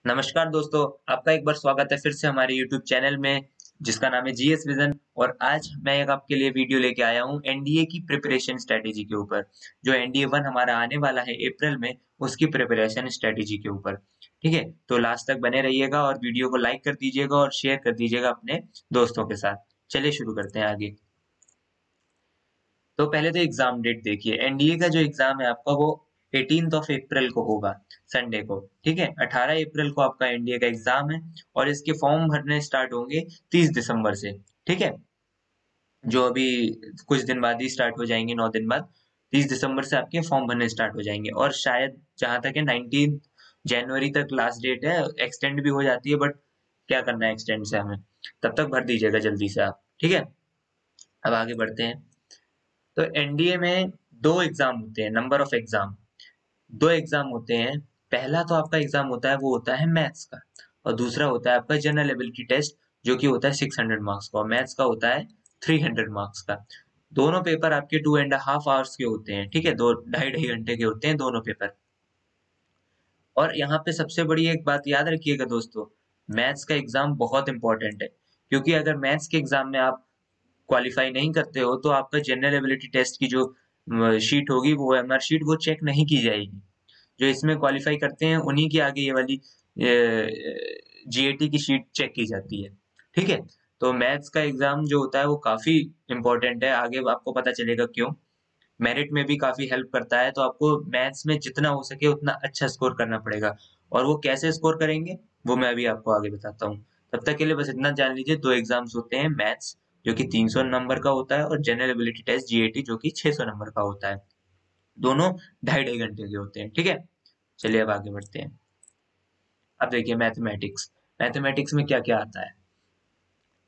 नमस्कार दोस्तों, आपका एक बार स्वागत है फिर से हमारे YouTube चैनल में जिसका नाम है जीएस विजन। और आज मैं एक आपके लिए वीडियो लेके आया हूँ एनडीए की प्रिपरेशन स्ट्रेटेजी के ऊपर। जो एनडीए 1 हमारा आने वाला है अप्रैल में, उसकी प्रिपरेशन स्ट्रेटेजी के ऊपर। ठीक है, तो लास्ट तक बने रहिएगा और वीडियो को लाइक कर दीजिएगा और शेयर कर दीजिएगा अपने दोस्तों के साथ। चलिए शुरू करते हैं आगे। तो पहले तो एग्जाम डेट देखिए, एनडीए का जो एग्जाम है आपका वो 18th ऑफ अप्रैल को होगा, संडे को। ठीक है, 18 अप्रैल को आपका एनडीए का एग्जाम है और इसके फॉर्म भरने स्टार्ट होंगे 30 दिसंबर से। ठीक है, जो अभी कुछ दिन बाद ही स्टार्ट हो जाएंगे, 9 दिन बाद। 30 दिसंबर से आपके फॉर्म भरने स्टार्ट हो जाएंगे और शायद जहां तक है 19 जनवरी तक लास्ट डेट है, एक्सटेंड भी हो जाती है, बट क्या करना है एक्सटेंड से हमें। तब तक भर दीजिएगा जल्दी से आप। ठीक है, अब आगे बढ़ते हैं। तो एनडीए में दो एग्जाम होते हैं, नंबर ऑफ एग्जाम। दो एग्जाम होते हैं। पहला तो आपका एग्जाम होता है, वो होता है मैथ्स का, और दूसरा होता है आपका जनरल एबिलिटी टेस्ट, जो कि होता है 600 मार्क्स का, और मैथ्स का होता है 300 मार्क्स का। दोनों पेपर आपके 2.5 आवर्स के होते हैं। ठीक है, दो ढाई ढाई घंटे के होते हैं दोनों पेपर। और यहाँ पे सबसे बड़ी एक बात याद रखिएगा दोस्तों, मैथ्स का एग्जाम बहुत इंपॉर्टेंट है, क्योंकि अगर मैथ्स के एग्जाम में आप क्वालिफाई नहीं करते हो तो आपका जनरल एबिलिटी टेस्ट की जो शीट होगी, वो एमआर शीट, वो चेक नहीं की जाएगी। जो इसमें क्वालिफाई करते हैं उन्हीं की आगे ये वाली जीएटी की शीट चेक की जाती है। ठीक है, तो मैथ्स का एग्जाम जो होता है वो काफी इंपॉर्टेंट है, आगे आपको पता चलेगा क्यों। मेरिट में भी काफी हेल्प करता है, तो आपको मैथ्स में जितना हो सके उतना अच्छा स्कोर करना पड़ेगा। और वो कैसे स्कोर करेंगे वो मैं अभी आपको आगे बताता हूँ। तब तक के लिए बस इतना जान लीजिए, दो एग्जाम्स होते हैं, मैथ्स जो कि 300 नंबर का होता है, और जनरल एबिलिटी टेस्ट जीएटी जो कि 600 नंबर का होता है। दोनों ढाई ढाई घंटे के होते हैं। ठीक है, चलिए अब आगे बढ़ते हैं। अब देखिए मैथमेटिक्स। मैथमेटिक्स में क्या क्या आता है।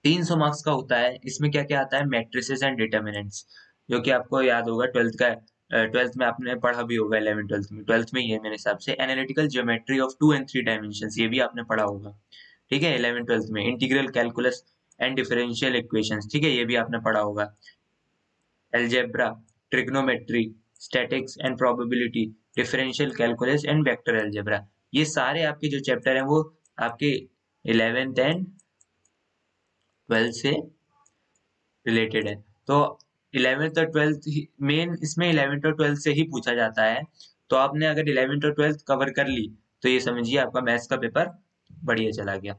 300 मार्क्स का होता है। इसमें क्या क्या आता है, मैट्रिसेस एंड डिटर्मिनेंट्स, जो कि आपको याद होगा ट्वेल्थ का। ट्वेल्थ में आपने पढ़ा भी होगा, 11 ट्वेल्थ में, ट्वेल्थ में ही है मेरे हिसाब से। Analytical geometry of 2 and 3 dimensions, ये भी आपने पढ़ा होगा। ठीक है, 11 ट्वेल्थ में। Integral calculus and differential equations, ठीक है, ये भी आपने पढ़ा होगा। Algebra, trigonometry, statics and probability, differential calculus and vector algebra, ये सारे आपके जो चैप्टर हैं वो आपके 11th एंड 12th से रिलेटेड है। तो 11th और 12th मेन, इसमें 11th और 12th से ही पूछा जाता है। तो आपने अगर 11th और 12th कवर कर ली तो ये समझिए आपका मैथ्स का पेपर बढ़िया चला गया।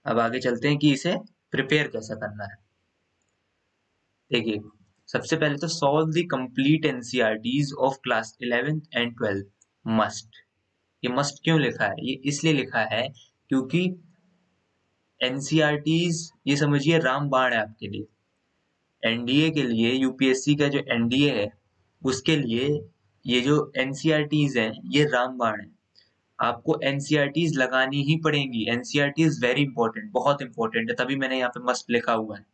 अब आगे चलते हैं कि इसे प्रिपेयर कैसा करना है। देखिए, सबसे पहले तो solve the complete NCERTs of class 11th and 12th must. ये मस्ट क्यों लिखा है, ये इसलिए लिखा है क्योंकि एनसीईआरटीज ये समझिए रामबाण है आपके लिए। एनडीए के लिए, यूपीएससी का जो एनडीए है उसके लिए ये जो एनसीईआरटीज हैं ये रामबाण है। आपको एनसीईआरटीज लगानी ही पड़ेंगी। एनसीईआरटीज वेरी इंपॉर्टेंट, बहुत इंपॉर्टेंट है, तभी मैंने यहाँ पे मस्ट लिखा हुआ है।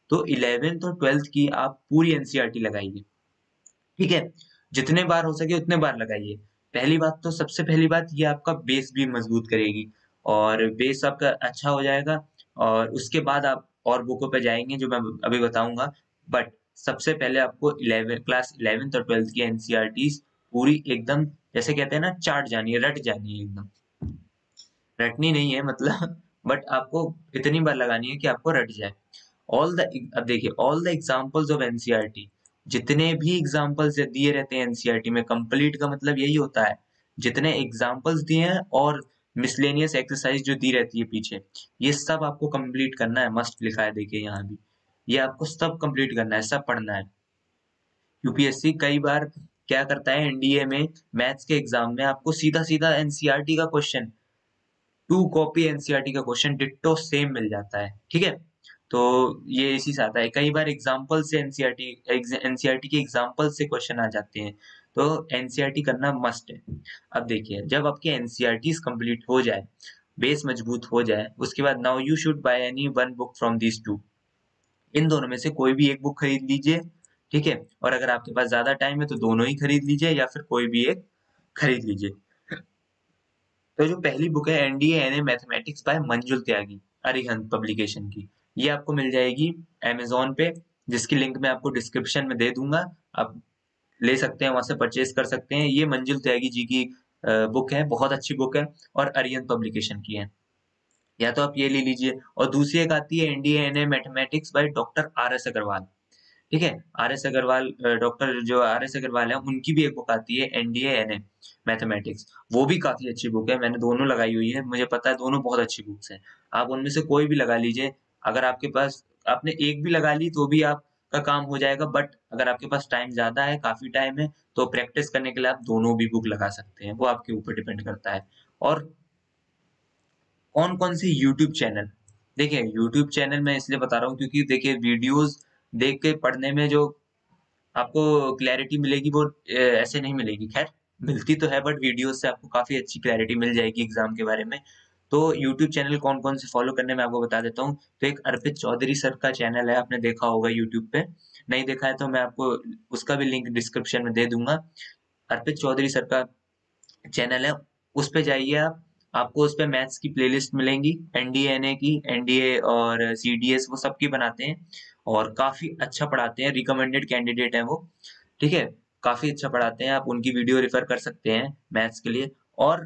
तो 11th और 12th की आप पूरी एनसीईआरटी लगाइए। ठीक है, जितने बार हो सके उतने बार लगाइए। पहली बात तो, सबसे पहली बात, ये आपका बेस भी मजबूत करेगी, और बेस आपका अच्छा हो जाएगा। और उसके बाद आप और बुकों पे जाएंगे जो मैं अभी बताऊंगा। बट सबसे पहले आपको 11 क्लास 11th और 12th की एनसीईआरटीज पूरी एकदम, जैसे कहते हैं ना, चाट जानी है, रट जानी है एकदम। रटनी नहीं है मतलब, बट आपको इतनी बार लगानी है कि आपको रट जाए। ऑल द, अब देखिए, all the examples of NCERT, जितने भी एग्जांपल्स दिए रहते हैं एनसीईआरटी में, कंप्लीट का मतलब यही होता है जितने एग्जांपल्स दिए हैं और मिसलेनियस एक्सरसाइज जो दी रहती है पीछे, ये सब आपको कंप्लीट करना है। मस्ट लिखा है, देखिए यहाँ भी, ये आपको सब कंप्लीट करना है, सब पढ़ना है। यूपीएससी कई बार क्या करता है एनडीए में, मैथ्स के एग्जाम में आपको सीधा सीधा एनसीईआरटी का क्वेश्चन, टू कॉपी एनसीईआरटी का क्वेश्चन डिट्टो सेम मिल जाता है। ठीक है, तो ये इसी से आता है। कई बार एग्जाम्पल से एनसीईआरटी के एग्जाम्पल से क्वेश्चन आ जाते हैं, तो एनसीईआरटी करना मस्ट है। अब देखिए, जब आपके एनसीईआरटीज कंप्लीट हो जाए, बेस मजबूत हो जाए, उसके बाद now you should buy any one book from these two, इन दोनों में से कोई भी एक बुक खरीद लीजिए। ठीक है, और अगर आपके पास ज्यादा टाइम है तो दोनों ही खरीद लीजिए, या फिर कोई भी एक खरीद लीजिए। तो जो पहली बुक है, एनडीए एनए मैथमेटिक्स बाय मंजुल त्यागी, अरिहंत पब्लिकेशन की, ये आपको मिल जाएगी अमेजोन पे, जिसकी लिंक मैं आपको डिस्क्रिप्शन में दे दूंगा। आप ले सकते हैं, वहां से परचेज कर सकते हैं। ये मंजुल त्यागी जी की बुक है, बहुत अच्छी बुक है और अरिहंत पब्लिकेशन की है। या तो आप ये ले लीजिए, और दूसरी एक आती है NDA NA mathematics by doctor R S Agarwal. ठीक है, आर एस अग्रवाल, डॉक्टर जो आर एस अग्रवाल है, उनकी भी एक बुक आती है एनडीए एनए मैथमेटिक्स। वो भी काफी अच्छी बुक है, मैंने दोनों लगाई हुई है, मुझे पता है दोनों बहुत अच्छी बुक्स हैं। आप उनमें से कोई भी लगा लीजिए। अगर आपके पास, आपने एक भी लगा ली तो भी आपका काम हो जाएगा, बट अगर आपके पास टाइम ज्यादा है, काफी टाइम है, तो प्रैक्टिस करने के लिए आप दोनों भी बुक लगा सकते हैं, वो आपके ऊपर डिपेंड करता है। और कौन कौन से यूट्यूब चैनल, देखिए यूट्यूब चैनल मैं इसलिए बता रहा हूँ क्योंकि देखिए वीडियोस देख के पढ़ने में जो आपको क्लैरिटी मिलेगी वो ऐसे नहीं मिलेगी। खैर, मिलती तो है, बट वीडियोस से आपको काफी अच्छी क्लैरिटी मिल जाएगी एग्जाम के बारे में। तो यूट्यूब चैनल कौन कौन से फॉलो करने में आपको बता देता हूँ। तो एक अर्पित चौधरी सर का चैनल है, आपने देखा होगा यूट्यूब पे। नहीं देखा है तो मैं आपको उसका भी लिंक डिस्क्रिप्शन में दे दूंगा। अर्पित चौधरी सर का चैनल है, उस पे जाइए आप। आपको उस पे मैथ्स की प्लेलिस्ट मिलेंगी, एनडीए एनए की, एनडीए और सीडीएस, वो सबकी बनाते हैं और काफी अच्छा पढ़ाते हैं, रिकमेंडेड कैंडिडेट हैं वो। ठीक है, काफी अच्छा पढ़ाते हैं, आप उनकी वीडियो रेफर कर सकते हैं मैथ्स के लिए। और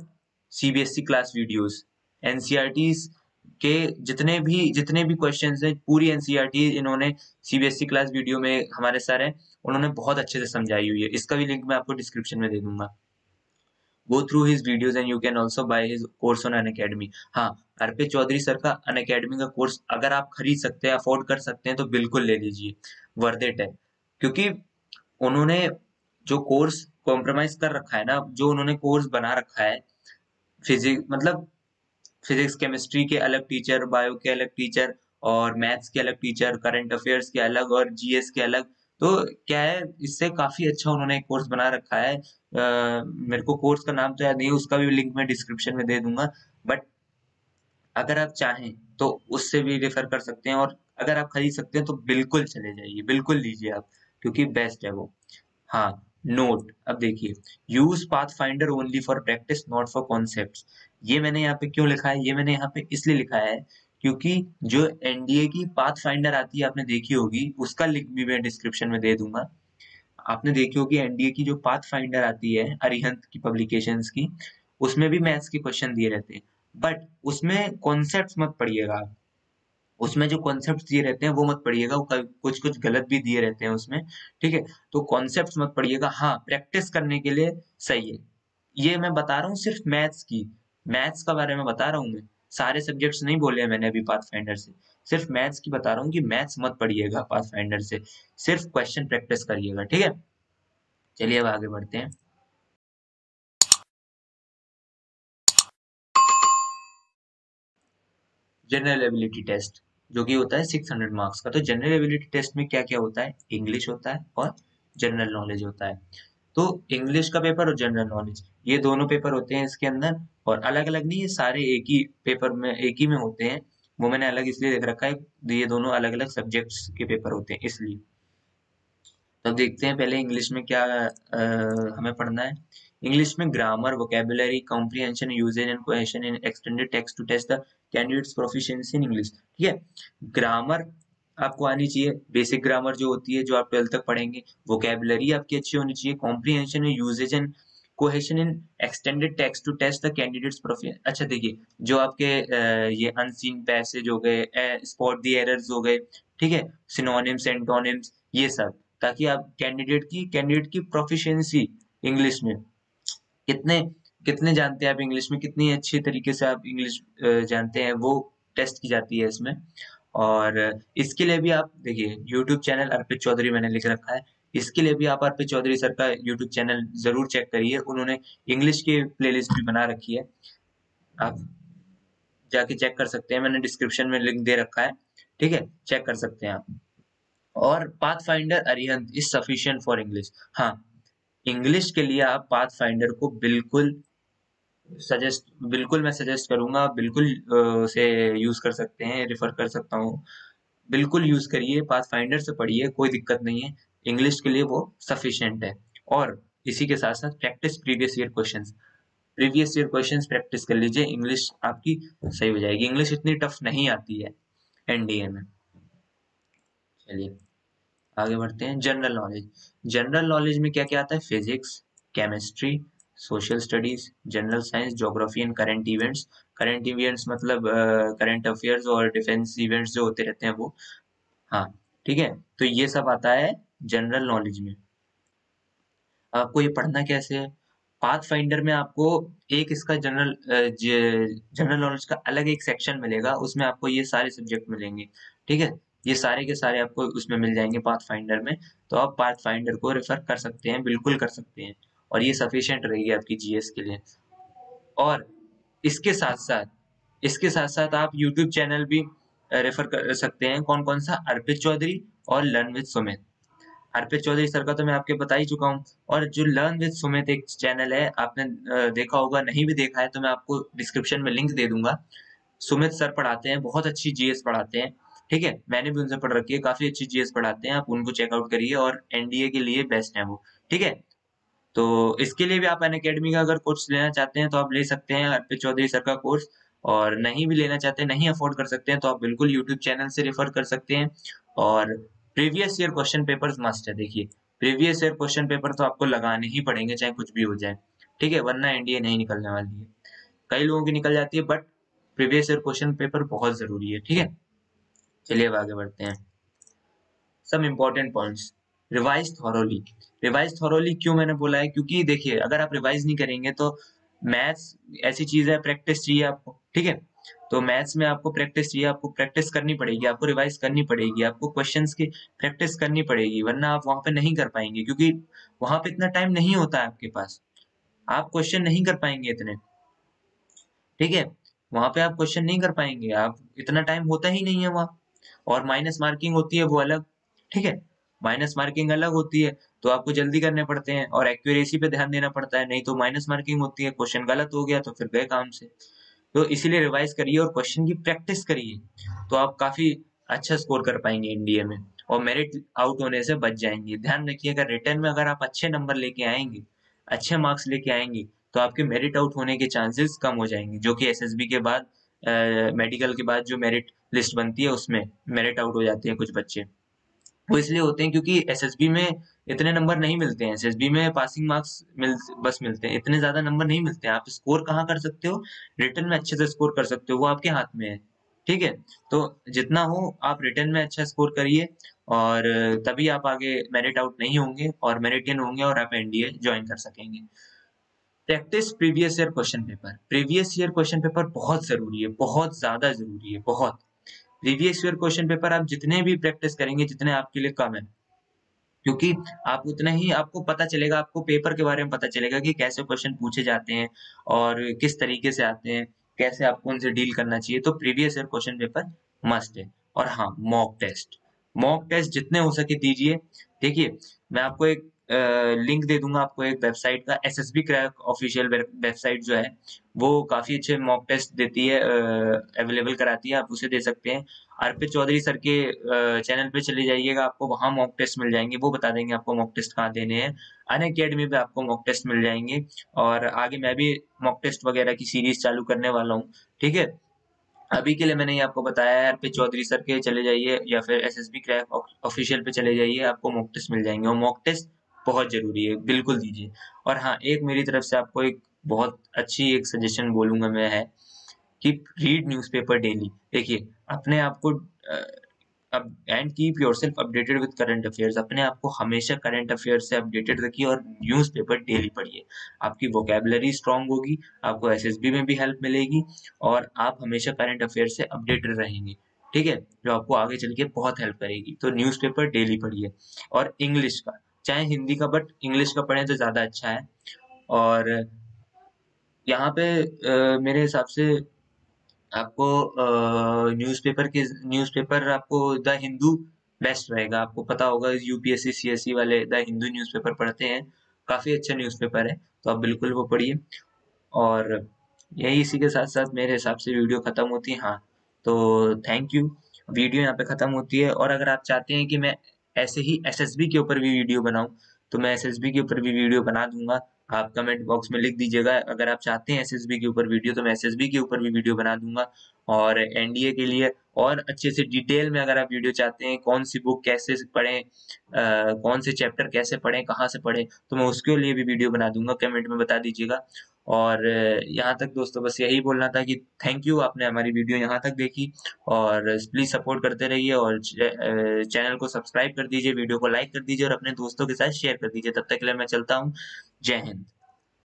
सीबीएसई क्लास वीडियोस, एनसीईआरटीज के जितने भी क्वेश्चंस हैं, पूरी एनसीईआरटी इन्होंने सीबीएसई क्लास वीडियो में, हमारे सर हैं, उन्होंने बहुत अच्छे से समझाई हुई है। इसका भी लिंक मैं आपको डिस्क्रिप्शन में दे दूंगा। Go through his videos and you can also buy his course on Unacademy। हाँ, अर्पित चौधरी सर का अनअकैडमी का कोर्स अगर आप खरीद सकते हैं, अफोर्ड कर सकते हैं, तो बिल्कुल ले लीजिए, वर्थ इट है। क्योंकि उन्होंने जो कोर्स कॉम्प्रोमाइज कर रखा है ना, जो उन्होंने कोर्स बना रखा है, फिजिक्स मतलब फिजिक्स केमिस्ट्री के अलग टीचर, बायो के अलग टीचर, और मैथ्स के अलग टीचर, करंट अफेयर्स के अलग और जीएस के अलग। तो क्या है, इससे काफी अच्छा उन्होंने एक कोर्स बना रखा है। मेरे को कोर्स का नाम तो याद नहीं है, उसका भी लिंक मैं डिस्क्रिप्शन में दे दूंगा। बट अगर आप चाहें तो उससे भी रेफर कर सकते हैं, और अगर आप खरीद सकते हैं तो बिल्कुल चले जाइए, बिल्कुल लीजिए आप, क्योंकि बेस्ट है वो। हाँ, नोट, अब देखिए, use path finder only for practice not for concepts. ये मैंने यहाँ पे क्यों लिखा है, ये मैंने यहाँ पे इसलिए लिखा है क्योंकि जो एनडीए की पाथ फाइंडर आती है, आपने देखी होगी, उसका लिंक भी मैं डिस्क्रिप्शन में दे दूंगा। आपने देखी होगी एनडीए की जो पाथ फाइंडर आती है अरिहंत की पब्लिकेशंस की, उसमें भी मैथ्स के क्वेश्चन दिए रहते हैं, बट उसमें कॉन्सेप्ट्स मत पढ़िएगा आप। उसमें जो कॉन्सेप्ट्स दिए रहते हैं वो मत पढ़िएगा, वो कुछ कुछ गलत भी दिए रहते हैं उसमें। ठीक है, तो कॉन्सेप्ट्स मत पढ़िएगा, हाँ प्रैक्टिस करने के लिए सही है। ये मैं बता रहा हूँ सिर्फ मैथ्स की, मैथ्स का बारे में बता रहा हूँ मैं, सारे सब्जेक्ट्स नहीं बोले हैं मैंने अभी पाथ फाइंडर से। सिर्फ मैथ्स की बता रहा हूँ कि मैथ्स मत पढ़िएगा पाथ फाइंडर से, सिर्फ क्वेश्चन प्रैक्टिस करिएगा। ठीक है, चलिए अब आगे बढ़ते हैं। जनरल एबिलिटी टेस्ट, जो कि होता है 600 मार्क्स का। तो जनरल एबिलिटी टेस्ट में क्या क्या होता है, इंग्लिश होता है और जनरल नॉलेज होता है। तो इंग्लिश का पेपर और जनरल नॉलेज, ये दोनों पेपर होते हैं इसके अंदर, और अलग अलग नहीं, ये सारे एक ही पेपर में, एक ही में होते हैं। वो मैंने अलग इसलिए देख रखा है, ये दोनों अलग अलग सब्जेक्ट्स के पेपर होते हैं इसलिए। तो अब देखते हैं पहले इंग्लिश में क्या हमें पढ़ना है। इंग्लिश में grammar, vocabulary, comprehension, usage and cohesion in extended text to test the candidate's proficiency in English. ठीक है, ग्रामर आपको आनी चाहिए, बेसिक ग्रामर जो होती है, जो आप 12th तक पढ़ेंगे। वोकेबुलरी आपकी अच्छी होनी चाहिए, comprehension, usage and cohesion in extended text to test the candidate's proficiency. अच्छा देखिए, जो आपके ये अनसीन पैसेज हो गए, स्पॉट द एरर्स हो गए, ठीक है, सिनोनिम्स, एंटोनिम्स, ये सब, ताकि आप कैंडिडेट की प्रोफिशिएंसी इंग्लिश में, कितने कितने जानते हैं आप इंग्लिश में, कितनी अच्छी तरीके से आप इंग्लिश जानते हैं, वो टेस्ट की जाती है इसमें। और इसके लिए भी आप देखिए, यूट्यूब चैनल अर्पित चौधरी मैंने लिख रखा है, इसके लिए भी आप अर्पित चौधरी सर का यूट्यूब चैनल जरूर चेक करिए, उन्होंने इंग्लिश की प्लेलिस्ट भी बना रखी है, आप जाके चेक कर सकते हैं, मैंने डिस्क्रिप्शन में लिंक दे रखा है। ठीक है, चेक कर सकते हैं आप। और path finder Arihant is sufficient for English. हाँ, इंग्लिश के लिए आप पाथ फाइंडर को बिल्कुल मैं सजेस्ट करूंगा, बिल्कुल से यूज कर सकते हैं, रेफर कर सकता हूँ। बिल्कुल यूज करिए, पाथ फाइंडर से पढ़िए, कोई दिक्कत नहीं है, इंग्लिश के लिए वो सफिशिएंट है। और इसी के साथ साथ practice previous year questions practice कर लीजिए, इंग्लिश आपकी सही हो जाएगी। इंग्लिश इतनी टफ नहीं आती है एनडीए में। चलिए आगे बढ़ते हैं। जनरल नॉलेज, जनरल नॉलेज में क्या क्या आता है, physics, chemistry, social studies, general science, geography and current events मतलब करंट अफेयर्स और डिफेंस इवेंट्स जो होते रहते हैं वो। हाँ ठीक है, तो ये सब आता है जनरल नॉलेज में। आपको ये पढ़ना कैसे है? पाथ फाइंडर में आपको एक इसका जनरल नॉलेज का अलग एक सेक्शन मिलेगा, उसमें आपको ये सारे सब्जेक्ट मिलेंगे। ठीक है, ये सारे के सारे आपको उसमें मिल जाएंगे पाथ फाइंडर में। तो आप पाथ फाइंडर को रेफर कर सकते हैं, बिल्कुल कर सकते हैं, और ये सफिशिएंट रहेगी आपकी जीएस के लिए। और इसके साथ साथ आप यूट्यूब चैनल भी रेफर कर सकते हैं। कौन कौन सा? अर्पित चौधरी और learn with Sumit. Arpit Chaudhary sir का तो मैं आपके बता ही चुका हूँ, और जो लर्न विद सुमित एक चैनल है, आपने देखा होगा, नहीं भी देखा है तो मैं आपको डिस्क्रिप्शन में लिंक दे दूंगा। सुमित सर पढ़ाते हैं, बहुत अच्छी जीएस पढ़ाते हैं। ठीक है, मैंने भी उनसे पढ़ रखी है, काफी अच्छी जीएस पढ़ाते हैं, आप उनको चेकआउट करिए, और एनडीए के लिए बेस्ट है वो। ठीक है, तो इसके लिए भी आप अनअकैडमी का अगर कोर्स लेना चाहते हैं तो आप ले सकते हैं अर्पित चौधरी सर का कोर्स, और नहीं भी लेना चाहते हैं, नहीं अफोर्ड कर सकते हैं, तो आप बिल्कुल यूट्यूब चैनल से रेफर कर सकते हैं। और previous year question papers must है। देखिए, प्रीवियस ईयर क्वेश्चन पेपर तो आपको लगाने ही पड़ेंगे, चाहे कुछ भी हो जाए। ठीक है, वरना एनडीए नहीं निकलने वाली है। कई लोगों की निकल जाती है, but previous year question paper बहुत जरूरी है। ठीक है, चलिए अब आगे बढ़ते हैं। Some important points. Revise thoroughly. Revise thoroughly क्यों मैंने बोला है? क्योंकि देखिए, अगर आप रिवाइज नहीं करेंगे तो मैथ्स ऐसी चीज है, प्रैक्टिस चाहिए आपको। ठीक है, तो मैथ्स में आपको प्रैक्टिस चाहिए, आपको प्रैक्टिस करनी पड़ेगी, आपको रिवाइज करनी पड़ेगी, आपको क्वेश्चंस की प्रैक्टिस करनी पड़ेगी, वरना आप वहां पे नहीं कर पाएंगे, क्योंकि वहां पे इतना टाइम नहीं होता है आपके पास, आप क्वेश्चन नहीं कर पाएंगे इतने। ठीक है, वहां पे आप क्वेश्चन नहीं कर पाएंगे, आप इतना टाइम होता ही नहीं है वहां। और माइनस मार्किंग होती है वो अलग। ठीक है, माइनस मार्किंग अलग होती है, तो आपको जल्दी करने पड़ते हैं, और एक्यूरेसी पे ध्यान देना पड़ता है, नहीं तो माइनस मार्किंग होती है, क्वेश्चन गलत हो गया तो फिर गए काम से। तो इसीलिए रिवाइज करिए और क्वेश्चन की प्रैक्टिस करिए, तो आप काफी अच्छा स्कोर कर पाएंगे एनडीए में, और मेरिट आउट होने से बच जाएंगे। ध्यान रखिए, अगर रिटर्न में अगर आप अच्छे नंबर लेके आएंगे, अच्छे मार्क्स लेके आएंगे, तो आपके मेरिट आउट होने के चांसेस कम हो जाएंगे, जो कि एसएसबी के बाद, मेडिकल के बाद जो मेरिट लिस्ट बनती है उसमें मेरिट आउट हो जाते हैं कुछ बच्चे। वो इसलिए होते हैं क्योंकि एसएसबी में इतने नंबर नहीं मिलते हैं, एसएसबी में पासिंग मार्क्स बस मिलते हैं, इतने ज्यादा नंबर नहीं मिलते हैं। आप स्कोर कहाँ कर सकते हो? रिटर्न में अच्छे से स्कोर कर सकते हो, वो आपके हाथ में है। ठीक है, तो जितना हो आप रिटर्न में अच्छा स्कोर करिए, और तभी आप आगे मेरिट आउट नहीं होंगे और मेरिट इन होंगे, और आप एनडीए ज्वाइन कर सकेंगे। Practice previous year question paper. Previous year question paper बहुत जरूरी है, बहुत ज्यादा जरूरी है, बहुत। प्रीवियस ईयर क्वेश्चन पेपर आप जितने भी प्रैक्टिस करेंगे, जितने आपके लिए कम है, क्योंकि आप उतना ही आपको पता चलेगा, आपको पेपर के बारे में पता चलेगा कि कैसे क्वेश्चन पूछे जाते हैं और किस तरीके से आते हैं, कैसे आपको उनसे डील करना चाहिए। तो previous year question paper must है। और हाँ, मॉक टेस्ट जितने हो सके दीजिए। देखिए, मैं आपको एक लिंक दे दूंगा, आपको एक वेबसाइट का, एसएसबी क्रैक ऑफिशियल वेबसाइट जो है, वो काफी अच्छे मॉक टेस्ट देती है, अवेलेबल कराती है, आप उसे दे सकते हैं। अर्पित चौधरी सर के चैनल पे चले जाइएगा, आपको वहां मॉक टेस्ट मिल जाएंगे, वो बता देंगे आपको मॉक टेस्ट कहाँ देने हैं। अनअकैडमी पे आपको मॉक टेस्ट मिल जाएंगे, और आगे मैं भी मॉक टेस्ट वगैरह की सीरीज चालू करने वाला हूँ। ठीक है, अभी के लिए मैंने ये आपको बताया है, अर्पित चौधरी सर के चले जाइए, या फिर एसएसबी क्रैक ऑफिशियल पे चले जाइए, आपको मॉक टेस्ट मिल जाएंगे, और मॉक टेस्ट बहुत जरूरी है, बिल्कुल दीजिए। और हाँ, एक मेरी तरफ से आपको एक बहुत अच्छी एक सजेशन बोलूंगा मैं, है कि रीड न्यूज़पेपर डेली। देखिए, अपने आप को अब and keep yourself updated with current affairs, अपने आप को हमेशा करंट अफेयर से अपडेटेड रखिए, और न्यूज़पेपर डेली पढ़िए। आपकी वोकेबलरी स्ट्रांग होगी, आपको एसएसबी में भी हेल्प मिलेगी, और आप हमेशा करंट अफेयर से अपडेटेड रहेंगे। ठीक है, जो आपको आगे चल के बहुत हेल्प करेगी। तो न्यूज़पेपर डेली पढ़िए, और इंग्लिश का, चाहे हिंदी का, बट इंग्लिश का पढ़ें तो ज्यादा अच्छा है। और यहाँ पे मेरे हिसाब से आपको न्यूज़पेपर आपको द हिंदू बेस्ट रहेगा। आपको पता होगा, यूपीएससी सीएससी वाले द हिंदू न्यूज़पेपर पढ़ते हैं, काफी अच्छा न्यूज़पेपर है, तो आप बिल्कुल वो पढ़िए। और यही, इसी के साथ साथ मेरे हिसाब से वीडियो खत्म होती है। हाँ, तो थैंक यू। वीडियो यहाँ पे खत्म होती है, और अगर आप चाहते हैं कि मैं ऐसे ही एसएसबी के ऊपर भी वीडियो बनाऊं, तो मैं एसएसबी के ऊपर भी वीडियो बना दूंगा। आप कमेंट बॉक्स में लिख दीजिएगा। अगर आप चाहते हैं एसएसबी के ऊपर वीडियो, तो मैं एसएसबी के ऊपर भी वीडियो बना दूंगा। और एनडीए के लिए और अच्छे से डिटेल में अगर आप वीडियो चाहते हैं, कौन सी बुक कैसे पढ़ें, कौन से चैप्टर कैसे पढ़ें, कहाँ से पढ़ें, तो मैं उसके लिए भी वीडियो बना दूंगा। कमेंट में बता दीजिएगा। और यहाँ तक दोस्तों बस यही बोलना था कि थैंक यू, आपने हमारी वीडियो यहाँ तक देखी। और प्लीज सपोर्ट करते रहिए, और चैनल को सब्सक्राइब कर दीजिए, वीडियो को लाइक कर दीजिए, और अपने दोस्तों के साथ शेयर कर दीजिए। तब तक के लिए मैं चलता हूँ। जय हिंद।